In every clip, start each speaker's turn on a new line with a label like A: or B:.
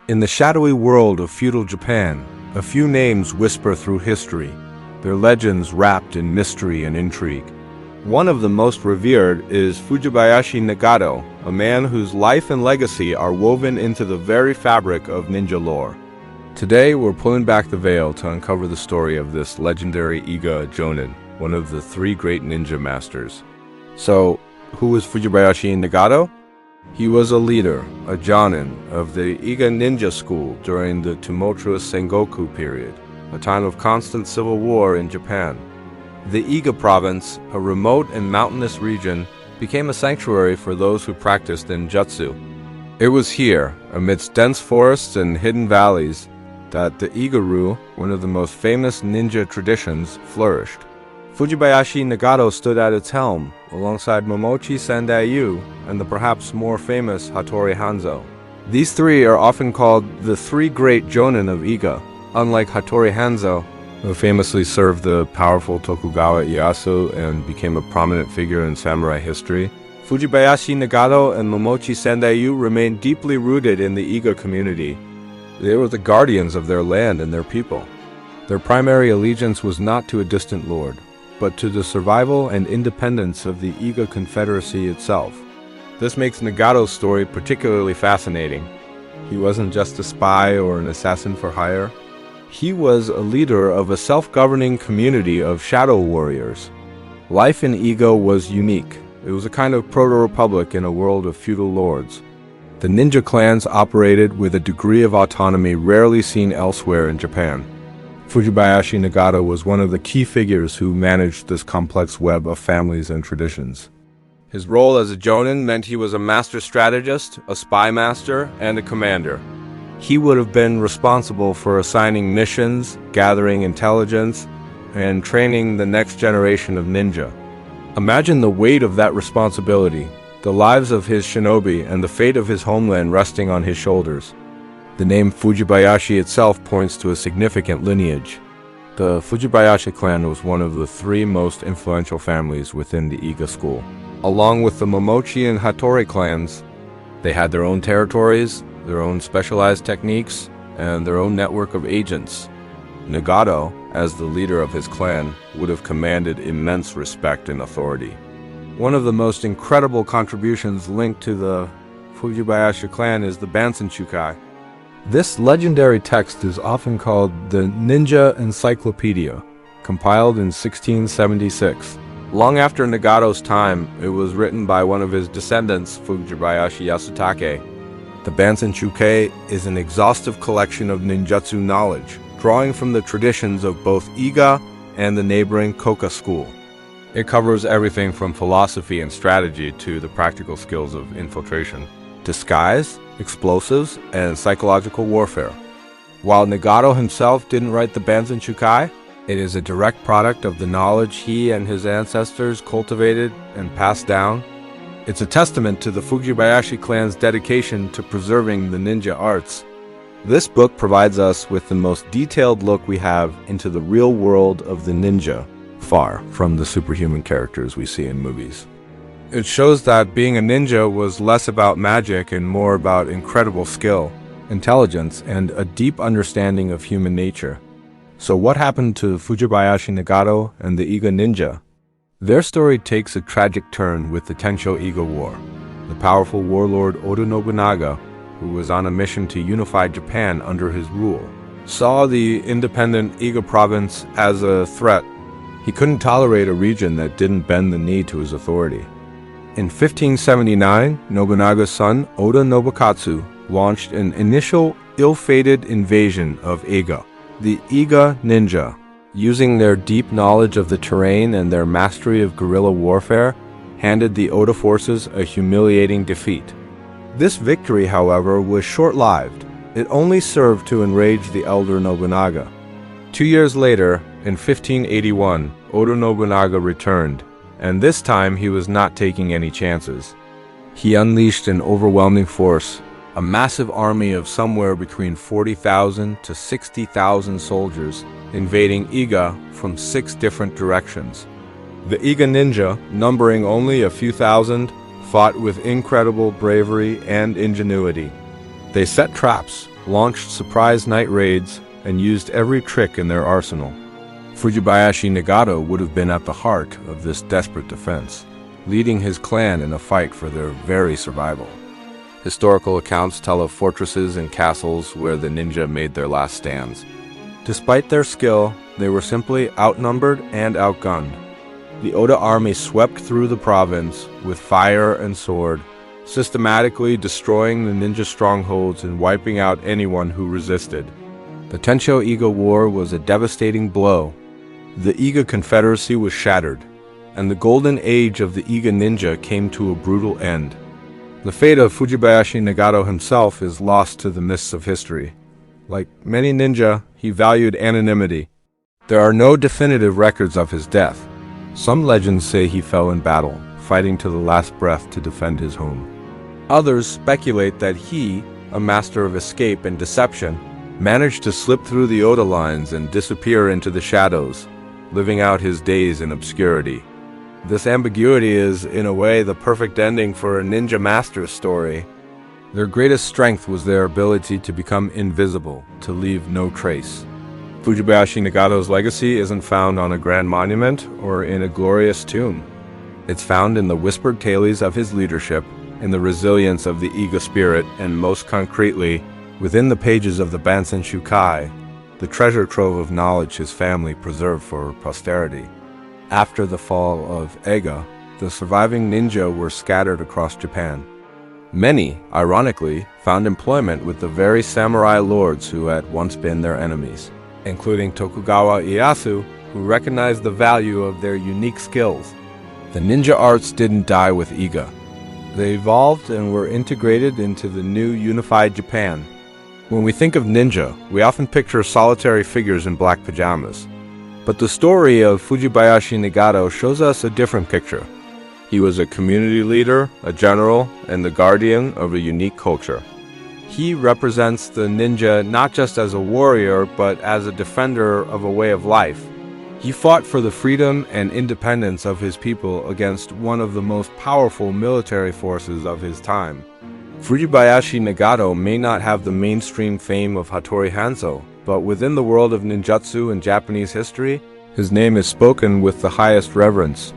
A: In the shadowy world of feudal Japan, a few names whisper through history, their legends wrapped in mystery and intrigue. One of the most revered is Fujibayashi Nagato, a man whose life and legacy are woven into the very fabric of ninja lore. Today, we're pulling back the veil to uncover the story of this legendary Iga Jonin, one of the three great ninja masters. So, who was Fujibayashi Nagato? He was a leader, a Jonin, of the Iga ninja school during the tumultuous Sengoku period, a time of constant civil war in Japan. The Iga province, a remote and mountainous region, became a sanctuary for those who practiced ninjutsu. It was here, amidst dense forests and hidden valleys, that the Iga-ryu, one of the most famous ninja traditions, flourished. Fujibayashi Nagato stood at its helm, alongside Momochi Sandai-yu and the perhaps more famous Hattori Hanzo. These three are often called the three great Jonin of Iga. Unlike Hattori Hanzo, who famously served the powerful Tokugawa Ieyasu and became a prominent figure in samurai history, Fujibayashi Nagato and Momochi Sandai-yu remained deeply rooted in the Iga community. They were the guardians of their land and their people. Their primary allegiance was not to a distant lord, but to the survival and independence of the Iga confederacy itself. This makes Nagato's story particularly fascinating. He wasn't just a spy or an assassin for hire. He was a leader of a self-governing community of shadow warriors. Life in Iga was unique. It was a kind of proto-republic in a world of feudal lords. The ninja clans operated with a degree of autonomy rarely seen elsewhere in Japan. Fujibayashi Nagato was one of the key figures who managed this complex web of families and traditions. His role as a Jonin meant he was a master strategist, a spy master, and a commander. He would have been responsible for assigning missions, gathering intelligence, and training the next generation of ninja. Imagine the weight of that responsibility, the lives of his shinobi and the fate of his homeland resting on his shoulders. The name Fujibayashi itself points to a significant lineage. The Fujibayashi clan was one of the three most influential families within the Iga school. Along with the Momochi and Hattori clans, they had their own territories, their own specialized techniques, and their own network of agents. Nagato, as the leader of his clan, would have commanded immense respect and authority. One of the most incredible contributions linked to the Fujibayashi clan is the Bansen-shukai. This legendary text is often called the Ninja Encyclopedia, compiled in 1676. Long after Nagato's time, it was written by one of his descendants, Fujibayashi Yasutake. The Bansen-shukai is an exhaustive collection of ninjutsu knowledge, drawing from the traditions of both Iga and the neighboring Koka school. It covers everything from philosophy and strategy to the practical skills of infiltration, disguise, explosives, and psychological warfare. While Nagato himself didn't write the Bansen-shukai, it is a direct product of the knowledge he and his ancestors cultivated and passed down. It's a testament to the Fujibayashi clan's dedication to preserving the ninja arts. This book provides us with the most detailed look we have into the real world of the ninja, far from the superhuman characters we see in movies. It shows that being a ninja was less about magic and more about incredible skill, intelligence, and a deep understanding of human nature. So what happened to Fujibayashi Nagato and the Iga ninja? Their story takes a tragic turn with the Tensho Iga War. The powerful warlord Oda Nobunaga, who was on a mission to unify Japan under his rule, saw the independent Iga province as a threat. He couldn't tolerate a region that didn't bend the knee to his authority. In 1579, Nobunaga's son, Oda Nobukatsu, launched an initial ill-fated invasion of Iga. The Iga ninja, using their deep knowledge of the terrain and their mastery of guerrilla warfare, handed the Oda forces a humiliating defeat. This victory, however, was short-lived. It only served to enrage the elder Nobunaga. 2 years later, in 1581, Oda Nobunaga returned, and this time he was not taking any chances. He unleashed an overwhelming force, a massive army of somewhere between 40,000 to 60,000 soldiers, invading Iga from 6 different directions. The Iga ninja, numbering only a few thousand, fought with incredible bravery and ingenuity. They set traps, launched surprise night raids, and used every trick in their arsenal. Fujibayashi Nagato would have been at the heart of this desperate defense, leading his clan in a fight for their very survival. Historical accounts tell of fortresses and castles where the ninja made their last stands. Despite their skill, they were simply outnumbered and outgunned. The Oda army swept through the province with fire and sword, systematically destroying the ninja strongholds and wiping out anyone who resisted. The Tensho-Iga War was a devastating blow. The Iga Confederacy was shattered, and the golden age of the Iga ninja came to a brutal end. The fate of Fujibayashi Nagato himself is lost to the mists of history. Like many ninja, he valued anonymity. There are no definitive records of his death. Some legends say he fell in battle, fighting to the last breath to defend his home. Others speculate that he, a master of escape and deception, managed to slip through the Oda lines and disappear into the shadows, living out his days in obscurity. This ambiguity is, in a way, the perfect ending for a ninja master's story. Their greatest strength was their ability to become invisible, to leave no trace. Fujibayashi Nagato's legacy isn't found on a grand monument or in a glorious tomb. It's found in the whispered tales of his leadership, in the resilience of the Iga spirit, and most concretely, within the pages of the Bansen Shukai, the treasure trove of knowledge his family preserved for posterity. After the fall of Eiga, the surviving ninja were scattered across Japan. Many, ironically, found employment with the very samurai lords who had once been their enemies, including Tokugawa Ieyasu, who recognized the value of their unique skills. The ninja arts didn't die with Iga. They evolved and were integrated into the new unified Japan. When we think of ninja, we often picture solitary figures in black pajamas. But the story of Fujibayashi Nagato shows us a different picture. He was a community leader, a general, and the guardian of a unique culture. He represents the ninja not just as a warrior, but as a defender of a way of life. He fought for the freedom and independence of his people against one of the most powerful military forces of his time. Fujibayashi Nagato may not have the mainstream fame of Hattori Hanzo, but within the world of ninjutsu and Japanese history, his name is spoken with the highest reverence.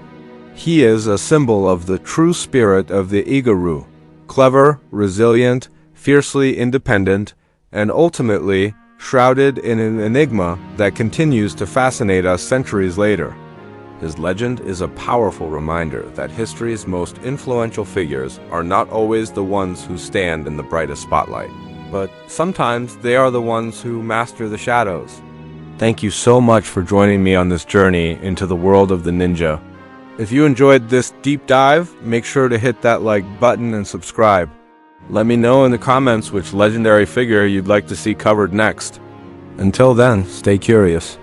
A: He is a symbol of the true spirit of the Iga-ru, clever, resilient, fiercely independent, and ultimately shrouded in an enigma that continues to fascinate us centuries later. His legend is a powerful reminder that history's most influential figures are not always the ones who stand in the brightest spotlight, but sometimes they are the ones who master the shadows. Thank you so much for joining me on this journey into the world of the ninja. If you enjoyed this deep dive, make sure to hit that like button and subscribe. Let me know in the comments which legendary figure you'd like to see covered next. Until then, stay curious.